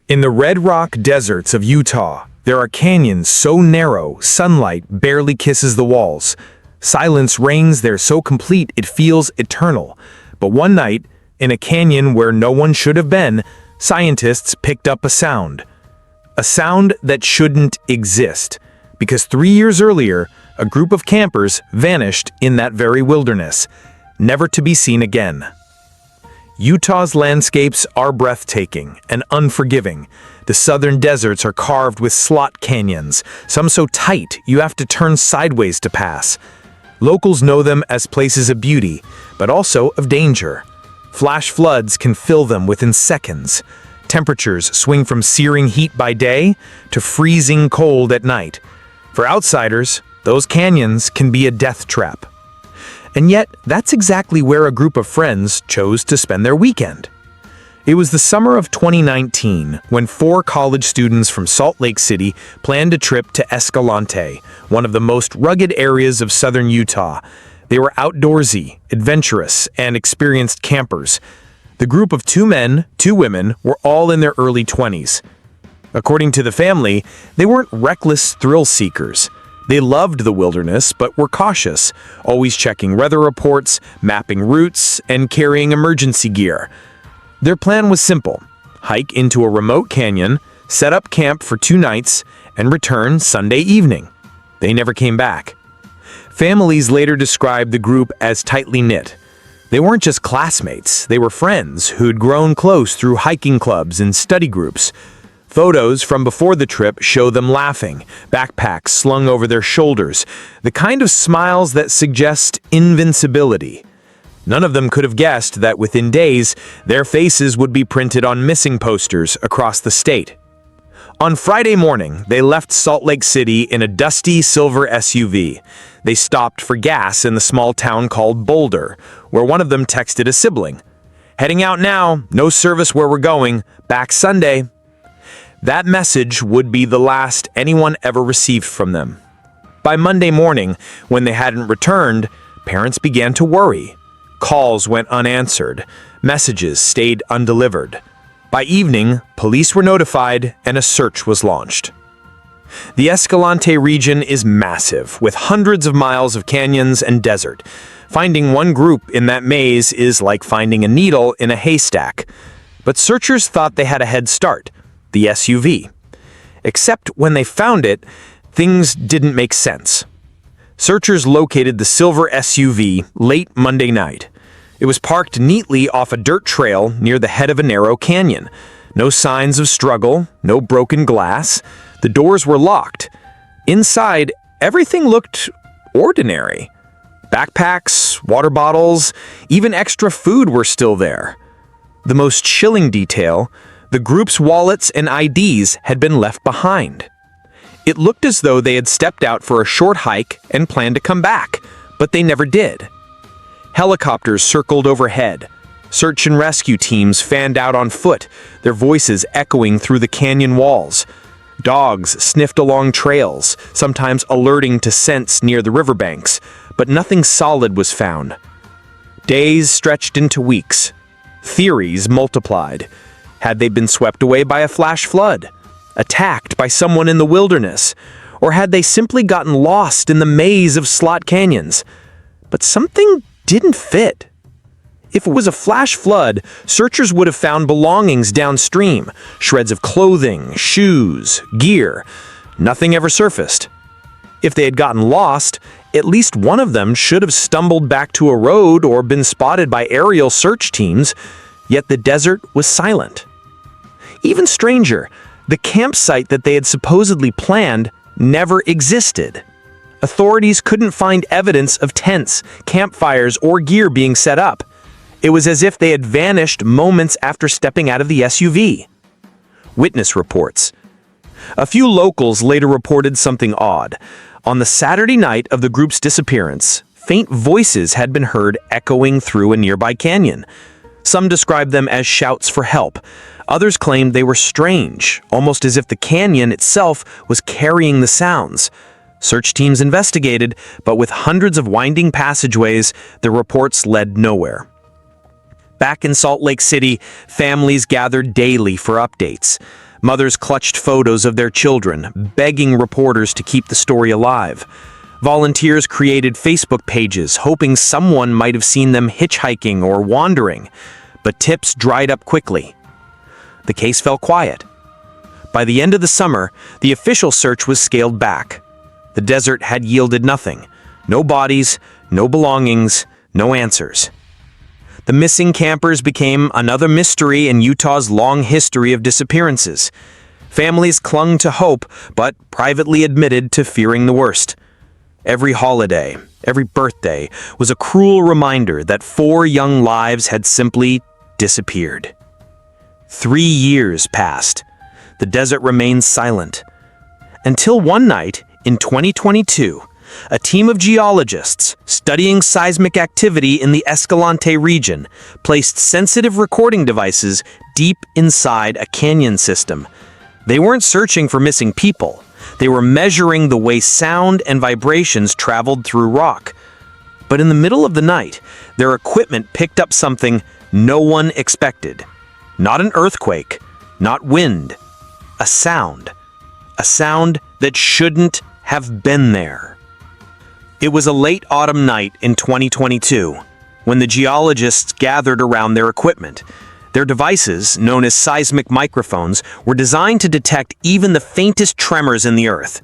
In the Red Rock deserts of Utah, there are canyons so narrow, sunlight barely kisses the walls. Silence reigns there so complete it feels eternal. But one night, in a canyon where no one should have been, scientists picked up a sound. A sound that shouldn't exist, because 3 years earlier, a group of campers vanished in that very wilderness, never to be seen again. Utah's landscapes are breathtaking and unforgiving. The southern deserts are carved with slot canyons, some so tight you have to turn sideways to pass. Locals know them as places of beauty, but also of danger. Flash floods can fill them within seconds. Temperatures swing from searing heat by day to freezing cold at night. For outsiders, those canyons can be a death trap. And yet, that's exactly where a group of friends chose to spend their weekend. It was the summer of 2019 when 4 college students from Salt Lake City planned a trip to Escalante, one of the most rugged areas of southern Utah. They were outdoorsy, adventurous, and experienced campers. The group of 2 men, 2 women were all in their early 20s. According to the family, they weren't reckless thrill seekers. They loved the wilderness, but were cautious, always checking weather reports, mapping routes, and carrying emergency gear. Their plan was simple: hike into a remote canyon, set up camp for 2 nights, and return Sunday evening. They never came back. Families later described the group as tightly knit. They weren't just classmates, they were friends who'd grown close through hiking clubs and study groups. Photos from before the trip show them laughing, backpacks slung over their shoulders, the kind of smiles that suggest invincibility. None of them could have guessed that within days, their faces would be printed on missing posters across the state. On Friday morning, they left Salt Lake City in a dusty silver SUV. They stopped for gas in the small town called Boulder, where one of them texted a sibling. "Heading out now, no service where we're going, back Sunday." That message would be the last anyone ever received from them. By Monday morning, when they hadn't returned, parents began to worry. Calls went unanswered. Messages stayed undelivered. By evening, police were notified and a search was launched. The Escalante region is massive, with hundreds of miles of canyons and desert. Finding one group in that maze is like finding a needle in a haystack. But searchers thought they had a head start: the SUV. Except when they found it, things didn't make sense. Searchers located the silver SUV late Monday night. It was parked neatly off a dirt trail near the head of a narrow canyon. No signs of struggle, no broken glass. The doors were locked. Inside, everything looked ordinary. Backpacks, water bottles, even extra food were still there. The most chilling detail: the group's wallets and IDs had been left behind. It looked as though they had stepped out for a short hike and planned to come back, but they never did. Helicopters circled overhead. Search and rescue teams fanned out on foot, their voices echoing through the canyon walls. Dogs sniffed along trails, sometimes alerting to scents near the riverbanks, but nothing solid was found. Days stretched into weeks. Theories multiplied. Had they been swept away by a flash flood? Attacked by someone in the wilderness? Or had they simply gotten lost in the maze of slot canyons? But something didn't fit. If it was a flash flood, searchers would have found belongings downstream, shreds of clothing, shoes, gear. Nothing ever surfaced. If they had gotten lost, at least one of them should have stumbled back to a road or been spotted by aerial search teams, yet the desert was silent. Even stranger, the campsite that they had supposedly planned never existed. Authorities couldn't find evidence of tents, campfires, or gear being set up. It was as if they had vanished moments after stepping out of the SUV. Witness reports. A few locals later reported something odd. On the Saturday night of the group's disappearance, faint voices had been heard echoing through a nearby canyon. Some described them as shouts for help. Others claimed they were strange, almost as if the canyon itself was carrying the sounds. Search teams investigated, but with hundreds of winding passageways, the reports led nowhere. Back in Salt Lake City, families gathered daily for updates. Mothers clutched photos of their children, begging reporters to keep the story alive. Volunteers created Facebook pages, hoping someone might have seen them hitchhiking or wandering, but tips dried up quickly. The case fell quiet. By the end of the summer, the official search was scaled back. The desert had yielded nothing. No bodies, no belongings, no answers. The missing campers became another mystery in Utah's long history of disappearances. Families clung to hope, but privately admitted to fearing the worst. Every holiday, every birthday, was a cruel reminder that 4 young lives had simply disappeared. 3 years passed. The desert remained silent. Until one night, in 2022, a team of geologists studying seismic activity in the Escalante region placed sensitive recording devices deep inside a canyon system. They weren't searching for missing people. They were measuring the way sound and vibrations traveled through rock. But in the middle of the night, their equipment picked up something no one expected. Not an earthquake, not wind, a sound. A sound that shouldn't have been there. It was a late autumn night in 2022 when the geologists gathered around their equipment. Their devices, known as seismic microphones, were designed to detect even the faintest tremors in the earth.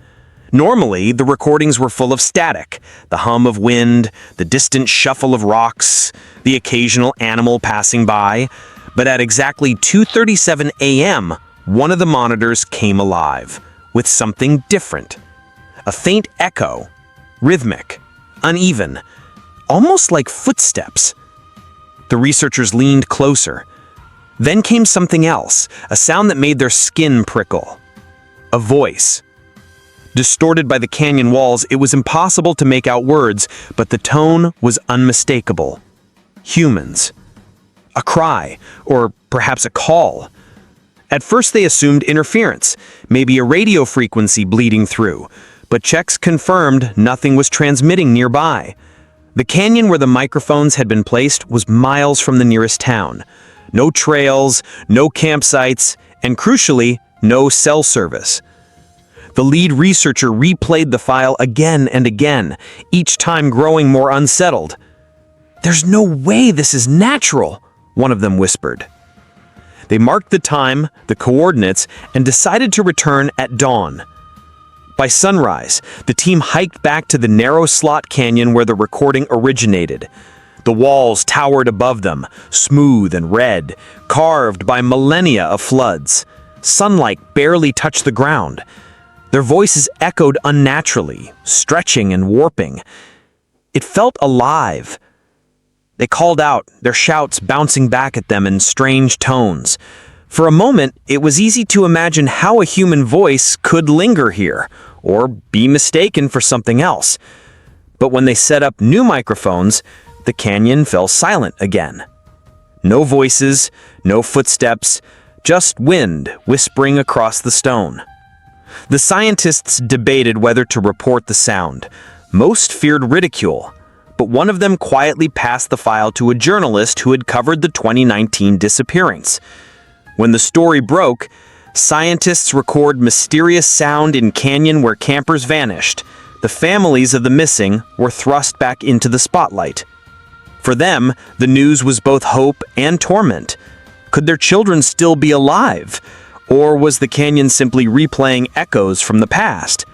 Normally, the recordings were full of static, the hum of wind, the distant shuffle of rocks, the occasional animal passing by. But at exactly 2:37 a.m., one of the monitors came alive with something different. A faint echo, rhythmic, uneven, almost like footsteps. The researchers leaned closer. Then came something else, a sound that made their skin prickle. A voice. Distorted by the canyon walls, it was impossible to make out words, but the tone was unmistakable. Humans. A cry, or perhaps a call. At first they assumed interference, maybe a radio frequency bleeding through, but checks confirmed nothing was transmitting nearby. The canyon where the microphones had been placed was miles from the nearest town. No trails, no campsites, and crucially, no cell service. The lead researcher replayed the file again and again, each time growing more unsettled. "There's no way this is natural," one of them whispered. They marked the time, the coordinates, and decided to return at dawn. By sunrise, the team hiked back to the narrow slot canyon where the recording originated. The walls towered above them, smooth and red, carved by millennia of floods. Sunlight barely touched the ground. Their voices echoed unnaturally, stretching and warping. It felt alive. They called out, their shouts bouncing back at them in strange tones. For a moment, it was easy to imagine how a human voice could linger here, or be mistaken for something else. But when they set up new microphones, the canyon fell silent again. No voices, no footsteps, just wind whispering across the stone. The scientists debated whether to report the sound. Most feared ridicule, but one of them quietly passed the file to a journalist who had covered the 2019 disappearance. When the story broke, scientists record mysterious sound in canyon where campers vanished. The families of the missing were thrust back into the spotlight. For them, the news was both hope and torment. Could their children still be alive? Or was the canyon simply replaying echoes from the past?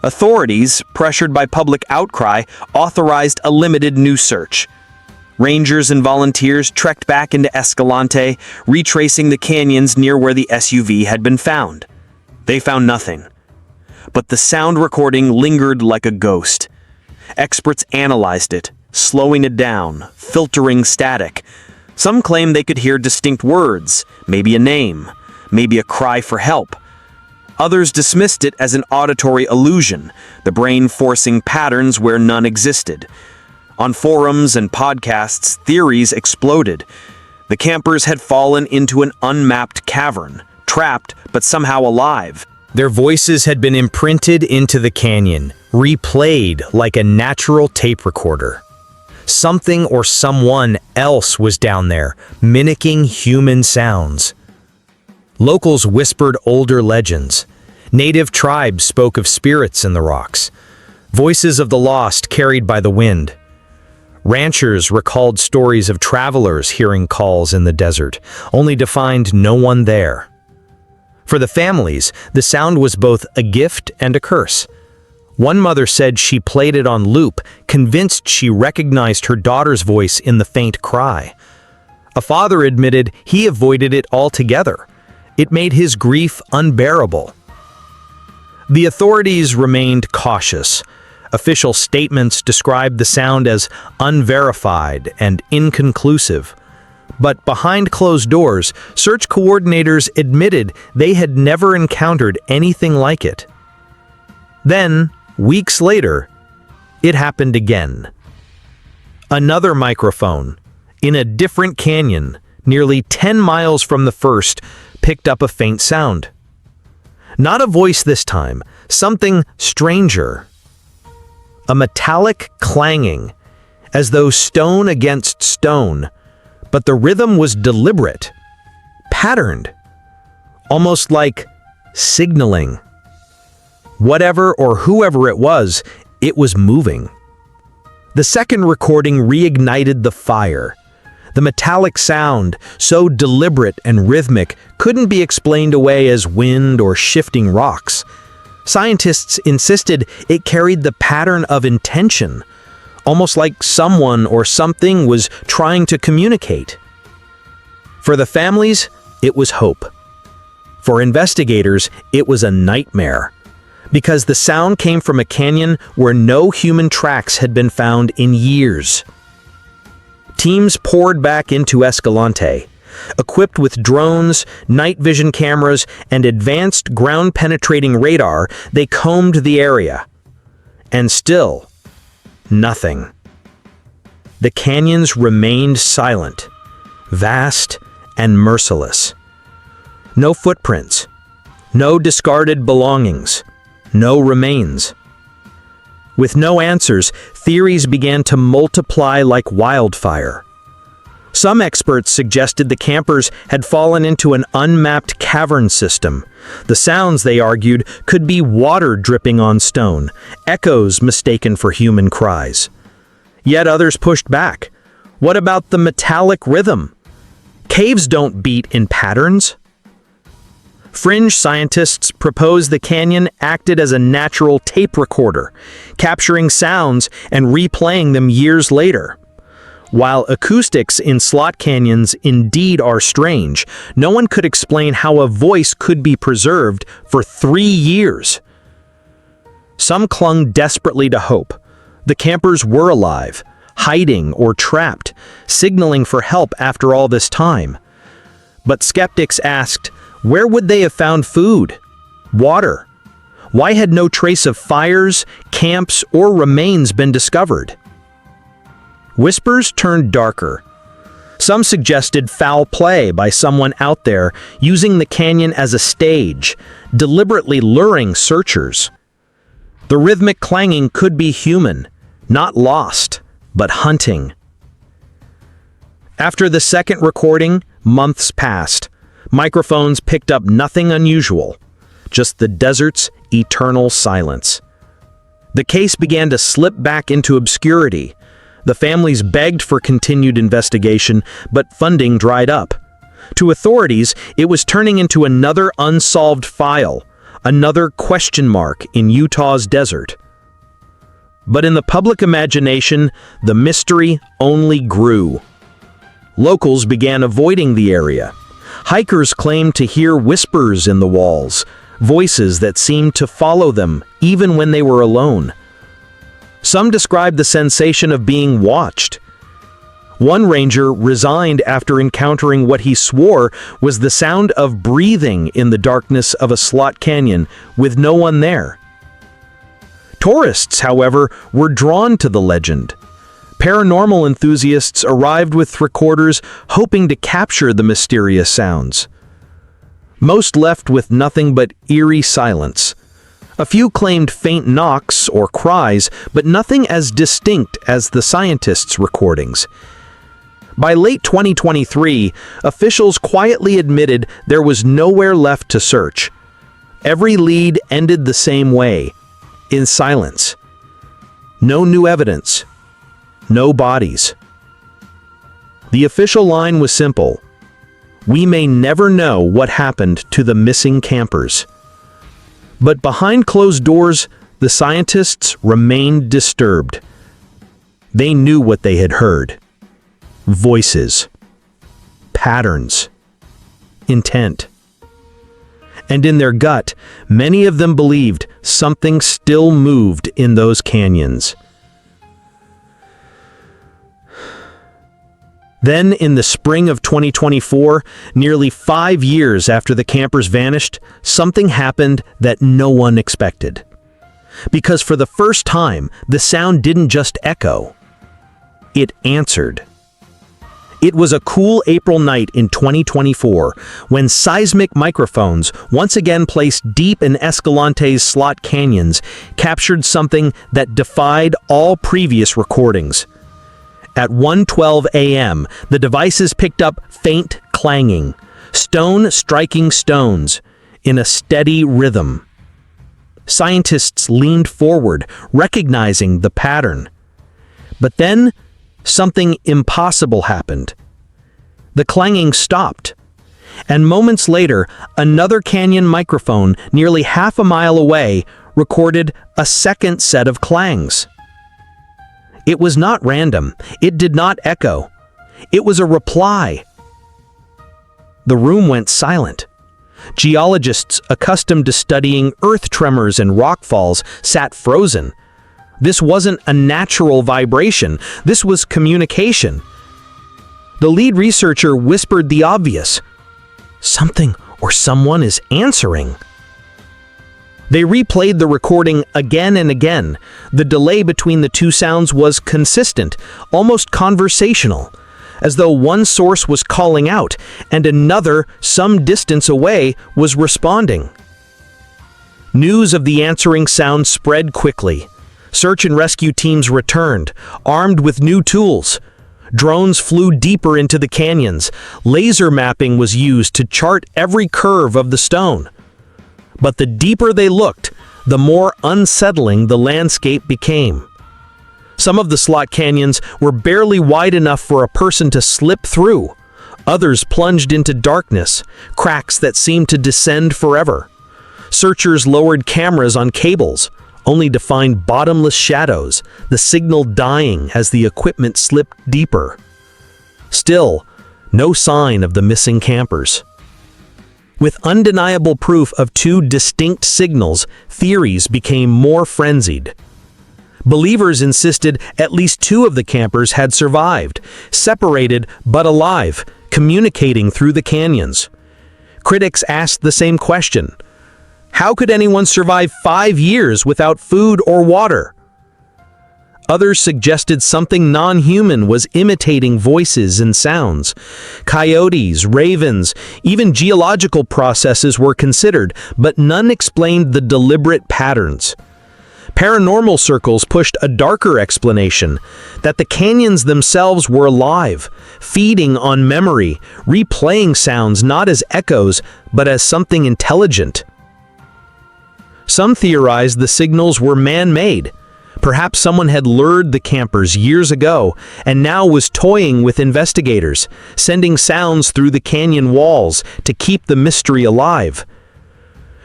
Authorities, pressured by public outcry, authorized a limited new search. Rangers and volunteers trekked back into Escalante, retracing the canyons near where the SUV had been found. They found nothing. But the sound recording lingered like a ghost. Experts analyzed it, slowing it down, filtering static. Some claimed they could hear distinct words, maybe a name, maybe a cry for help. Others dismissed it as an auditory illusion, the brain forcing patterns where none existed. On forums and podcasts, theories exploded. The campers had fallen into an unmapped cavern, trapped but somehow alive. Their voices had been imprinted into the canyon, replayed like a natural tape recorder. Something or someone else was down there, mimicking human sounds. Locals whispered older legends. Native tribes spoke of spirits in the rocks, voices of the lost carried by the wind. Ranchers recalled stories of travelers hearing calls in the desert, only to find no one there. For the families, the sound was both a gift and a curse. One mother said she played it on loop, convinced she recognized her daughter's voice in the faint cry. A father admitted he avoided it altogether. It made his grief unbearable. The authorities remained cautious. Official statements described the sound as unverified and inconclusive. But behind closed doors, search coordinators admitted they had never encountered anything like it. Then, weeks later, it happened again. Another microphone, in a different canyon, nearly 10 miles from the first, picked up a faint sound. Not a voice this time, something stranger. A metallic clanging, as though stone against stone, but the rhythm was deliberate, patterned, almost like signaling. Whatever or whoever it was moving. The second recording reignited the fire. The metallic sound, so deliberate and rhythmic, couldn't be explained away as wind or shifting rocks. Scientists insisted it carried the pattern of intention, almost like someone or something was trying to communicate. For the families, it was hope. For investigators, it was a nightmare, because the sound came from a canyon where no human tracks had been found in years. Teams poured back into Escalante. Equipped with drones, night vision cameras, and advanced ground-penetrating radar, they combed the area. And still, nothing. The canyons remained silent, vast and merciless. No footprints, no discarded belongings, no remains. With no answers, theories began to multiply like wildfire. Some experts suggested the campers had fallen into an unmapped cavern system. The sounds, they argued, could be water dripping on stone, echoes mistaken for human cries. Yet others pushed back. What about the metallic rhythm? Caves don't beat in patterns. Fringe scientists proposed the canyon acted as a natural tape recorder, capturing sounds and replaying them years later. While acoustics in slot canyons indeed are strange, no one could explain how a voice could be preserved for 3 years. Some clung desperately to hope. The campers were alive, hiding or trapped, signaling for help after all this time. But skeptics asked, where would they have found food? Water? Why had no trace of fires, camps, or remains been discovered? Whispers turned darker. Some suggested foul play by someone out there using the canyon as a stage, deliberately luring searchers. The rhythmic clanging could be human, not lost, but hunting. After the second recording, months passed. Microphones picked up nothing unusual, just the desert's eternal silence. The case began to slip back into obscurity. The families begged for continued investigation, but funding dried up. To authorities, it was turning into another unsolved file, another question mark in Utah's desert. But in the public imagination, the mystery only grew. Locals began avoiding the area. Hikers claimed to hear whispers in the walls, voices that seemed to follow them even when they were alone. Some described the sensation of being watched. One ranger resigned after encountering what he swore was the sound of breathing in the darkness of a slot canyon with no one there. Tourists, however, were drawn to the legend. Paranormal enthusiasts arrived with recorders hoping to capture the mysterious sounds. Most left with nothing but eerie silence. A few claimed faint knocks or cries, but nothing as distinct as the scientists' recordings. By late 2023, officials quietly admitted there was nowhere left to search. Every lead ended the same way, in silence. No new evidence. No bodies. The official line was simple. We may never know what happened to the missing campers. But behind closed doors, the scientists remained disturbed. They knew what they had heard. Voices. Patterns. Intent. And in their gut, many of them believed something still moved in those canyons. Then, in the spring of 2024, nearly 5 years after the campers vanished, something happened that no one expected. Because for the first time, the sound didn't just echo. It answered. It was a cool April night in 2024 when seismic microphones, once again placed deep in Escalante's slot canyons, captured something that defied all previous recordings. At 1:12 a.m., the devices picked up faint clanging, stone striking stones, in a steady rhythm. Scientists leaned forward, recognizing the pattern. But then, something impossible happened. The clanging stopped, and moments later, another canyon microphone nearly half a mile away recorded a second set of clangs. It was not random. It did not echo. It was a reply. The room went silent. Geologists accustomed to studying earth tremors and rockfalls sat frozen. This wasn't a natural vibration. This was communication. The lead researcher whispered the obvious. Something or someone is answering. They replayed the recording again and again. The delay between the two sounds was consistent, almost conversational, as though one source was calling out and another, some distance away, was responding. News of the answering sound spread quickly. Search and rescue teams returned, armed with new tools. Drones flew deeper into the canyons. Laser mapping was used to chart every curve of the stone. But the deeper they looked, the more unsettling the landscape became. Some of the slot canyons were barely wide enough for a person to slip through. Others plunged into darkness, cracks that seemed to descend forever. Searchers lowered cameras on cables, only to find bottomless shadows, the signal dying as the equipment slipped deeper. Still, no sign of the missing campers. With undeniable proof of two distinct signals, theories became more frenzied. Believers insisted at least 2 of the campers had survived, separated but alive, communicating through the canyons. Critics asked the same question. How could anyone survive 5 years without food or water? Others suggested something non-human was imitating voices and sounds. Coyotes, ravens, even geological processes were considered, but none explained the deliberate patterns. Paranormal circles pushed a darker explanation, that the canyons themselves were alive, feeding on memory, replaying sounds not as echoes, but as something intelligent. Some theorized the signals were man-made. Perhaps someone had lured the campers years ago and now was toying with investigators, sending sounds through the canyon walls to keep the mystery alive.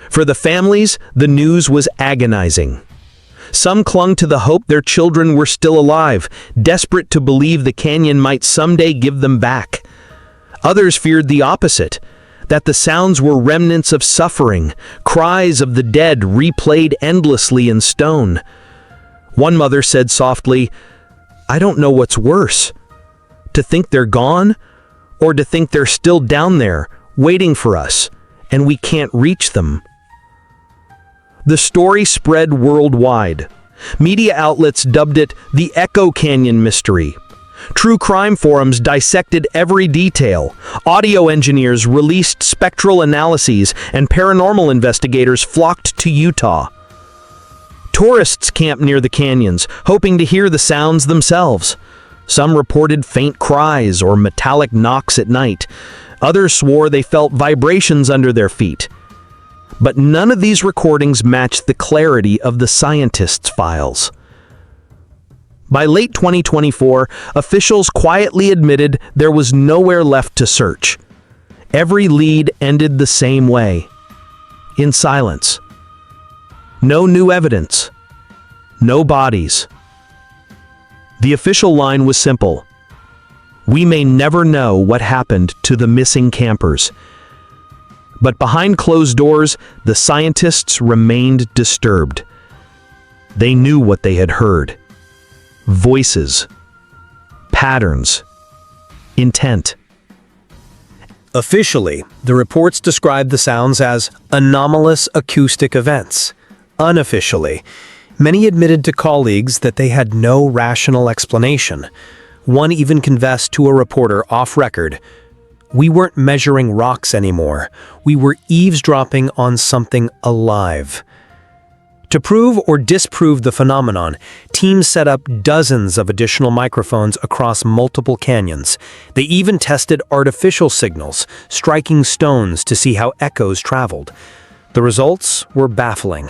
For the families, the news was agonizing. Some clung to the hope their children were still alive, desperate to believe the canyon might someday give them back. Others feared the opposite, that the sounds were remnants of suffering, cries of the dead replayed endlessly in stone. One mother said softly, "I don't know what's worse, to think they're gone, or to think they're still down there, waiting for us, and we can't reach them." The story spread worldwide. Media outlets dubbed it the Echo Canyon Mystery. True crime forums dissected every detail. Audio engineers released spectral analyses, and paranormal investigators flocked to Utah. Tourists camped near the canyons, hoping to hear the sounds themselves. Some reported faint cries or metallic knocks at night. Others swore they felt vibrations under their feet. But none of these recordings matched the clarity of the scientists' files. By late 2024, officials quietly admitted there was nowhere left to search. Every lead ended the same way, in silence. No new evidence. No bodies. The official line was simple. We may never know what happened to the missing campers. But behind closed doors, the scientists remained disturbed. They knew what they had heard. Voices. Patterns. Intent. Officially, the reports described the sounds as anomalous acoustic events. Unofficially, many admitted to colleagues that they had no rational explanation. One even confessed to a reporter off record, "We weren't measuring rocks anymore. We were eavesdropping on something alive." To prove or disprove the phenomenon, teams set up dozens of additional microphones across multiple canyons. They even tested artificial signals, striking stones to see how echoes traveled. The results were baffling.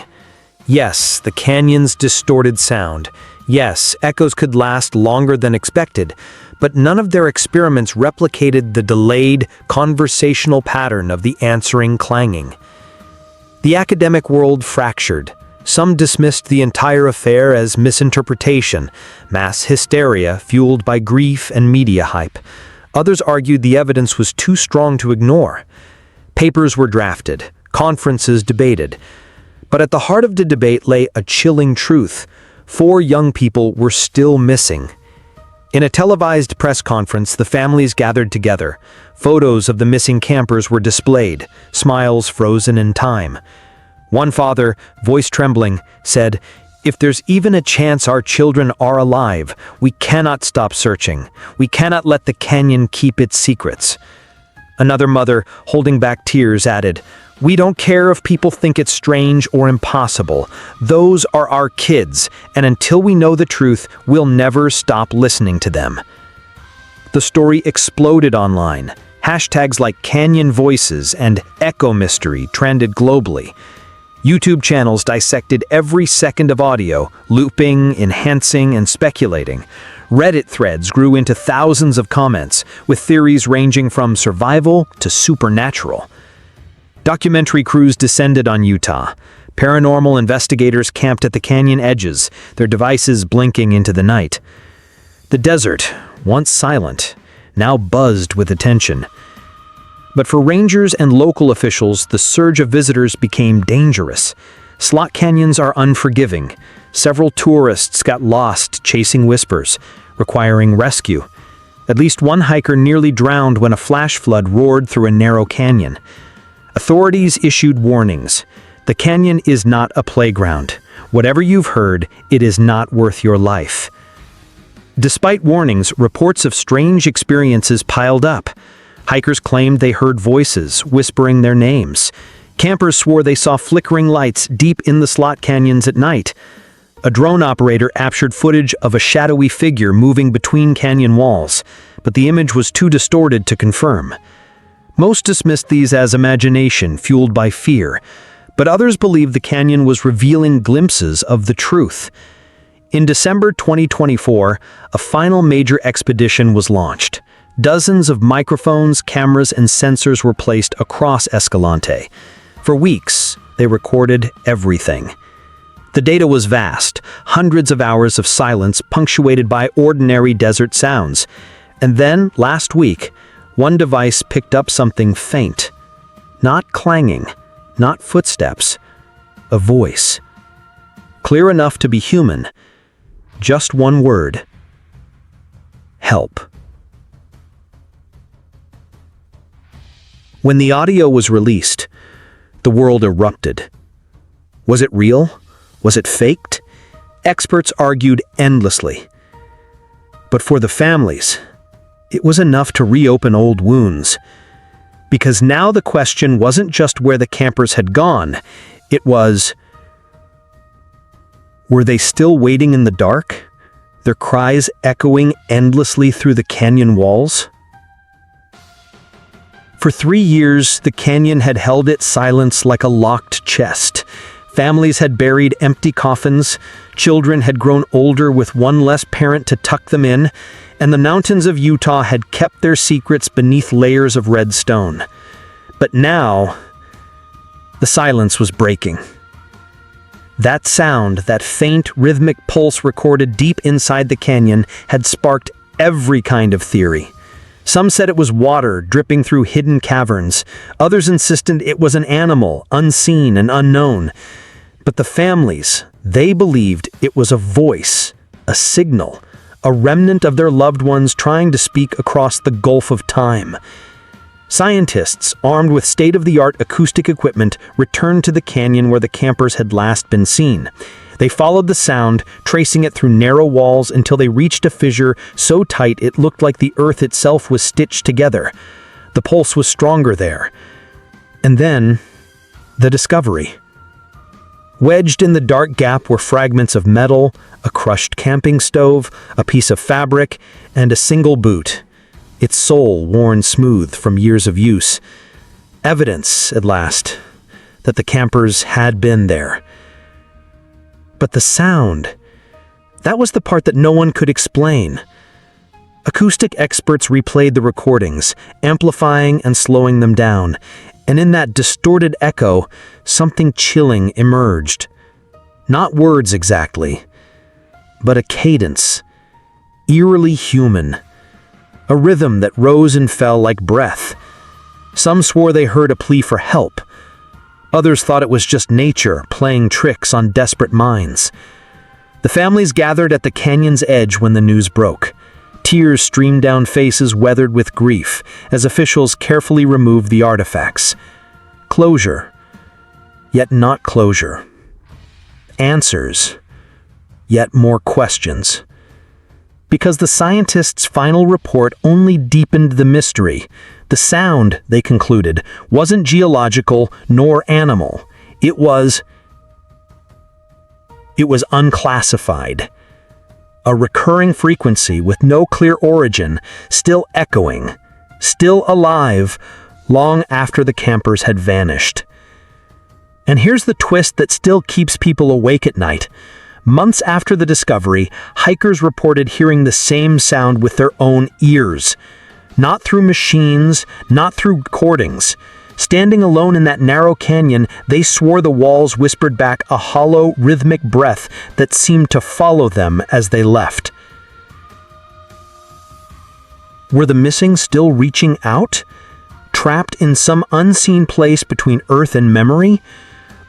Yes, the canyons distorted sound. Yes, echoes could last longer than expected, but none of their experiments replicated the delayed, conversational pattern of the answering clanging. The academic world fractured. Some dismissed the entire affair as misinterpretation, mass hysteria fueled by grief and media hype. Others argued the evidence was too strong to ignore. Papers were drafted, conferences debated. But at the heart of the debate lay a chilling truth. 4 young people were still missing. In a televised press conference, the families gathered together. Photos of the missing campers were displayed, smiles frozen in time. One father, voice trembling, said, "If there's even a chance our children are alive, we cannot stop searching. We cannot let the canyon keep its secrets." Another mother, holding back tears, added, "We don't care if people think it's strange or impossible. Those are our kids, and until we know the truth, we'll never stop listening to them." The story exploded online. Hashtags like Canyon Voices and Echo Mystery trended globally. YouTube channels dissected every second of audio, looping, enhancing, and speculating. Reddit threads grew into thousands of comments, with theories ranging from survival to supernatural. Documentary crews descended on Utah. Paranormal investigators camped at the canyon edges, their devices blinking into the night. The desert, once silent, now buzzed with attention. But for rangers and local officials, the surge of visitors became dangerous. Slot canyons are unforgiving. Several tourists got lost chasing whispers, requiring rescue. At least one hiker nearly drowned when a flash flood roared through a narrow canyon. Authorities issued warnings. The canyon is not a playground. Whatever you've heard, it is not worth your life. Despite warnings, reports of strange experiences piled up. Hikers claimed they heard voices, whispering their names. Campers swore they saw flickering lights deep in the slot canyons at night. A drone operator captured footage of a shadowy figure moving between canyon walls, but the image was too distorted to confirm. Most dismissed these as imagination fueled by fear, but others believed the canyon was revealing glimpses of the truth. In December 2024, a final major expedition was launched. Dozens of microphones, cameras, and sensors were placed across Escalante. For weeks, they recorded everything. The data was vast, hundreds of hours of silence punctuated by ordinary desert sounds. And then, last week, one device picked up something faint. Not clanging, not footsteps, a voice. Clear enough to be human. Just one word. Help. When the audio was released, the world erupted. Was it real? Was it faked? Experts argued endlessly. But for the families, it was enough to reopen old wounds. Because now the question wasn't just where the campers had gone, it was, were they still waiting in the dark? their cries echoing endlessly through the canyon walls. For 3 years, the canyon had held its silence like a locked chest. Families had buried empty coffins, children had grown older with one less parent to tuck them in, and the mountains of Utah had kept their secrets beneath layers of red stone. But now, the silence was breaking. That sound, that faint, rhythmic pulse recorded deep inside the canyon, had sparked every kind of theory. Some said it was water dripping through hidden caverns. Others insisted it was an animal, unseen and unknown. But the families, they believed it was a voice, a signal, a remnant of their loved ones trying to speak across the gulf of time. Scientists, armed with state-of-the-art acoustic equipment, returned to the canyon where the campers had last been seen. They followed the sound, tracing it through narrow walls until they reached a fissure so tight it looked like the earth itself was stitched together. The pulse was stronger there. And then, the discovery. Wedged in the dark gap were fragments of metal, a crushed camping stove, a piece of fabric, and a single boot, its sole worn smooth from years of use. Evidence, at last, that the campers had been there. But the sound, that was the part that no one could explain. Acoustic experts replayed the recordings, amplifying and slowing them down, and in that distorted echo, something chilling emerged. Not words exactly, but a cadence, eerily human, a rhythm that rose and fell like breath. Some swore they heard a plea for help. Others thought it was just nature playing tricks on desperate minds. The families gathered at the canyon's edge when the news broke. Tears streamed down faces weathered with grief as officials carefully removed the artifacts. Closure, yet not closure. Answers, yet more questions. Because the scientists' final report only deepened the mystery. The sound, they concluded, wasn't geological nor animal. It was unclassified. A recurring frequency with no clear origin, still echoing, still alive, long after the campers had vanished. And here's the twist that still keeps people awake at night. Months after the discovery, hikers reported hearing the same sound with their own ears. Not through machines, not through recordings. Standing alone in that narrow canyon, they swore the walls whispered back a hollow, rhythmic breath that seemed to follow them as they left. Were the missing still reaching out? Trapped in some unseen place between earth and memory?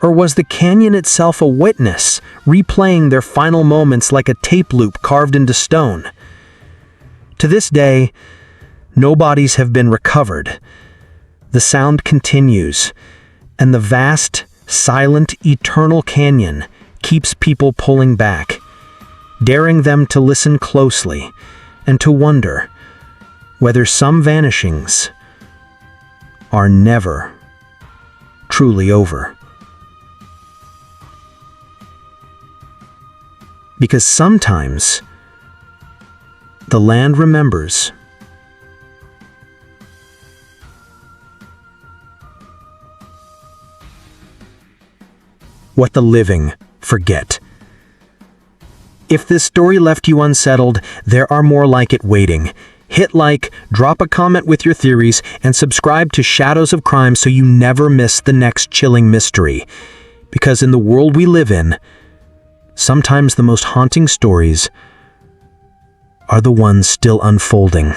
Or was the canyon itself a witness, replaying their final moments like a tape loop carved into stone? To this day, no bodies have been recovered. The sound continues, and the vast, silent, eternal canyon keeps people pulling back, daring them to listen closely and to wonder whether some vanishings are never truly over. Because sometimes the land remembers. What the living forget. If this story left you unsettled, there are more like it waiting. Hit like, drop a comment with your theories, and subscribe to Shadows of Crime so you never miss the next chilling mystery. Because in the world we live in, sometimes the most haunting stories are the ones still unfolding.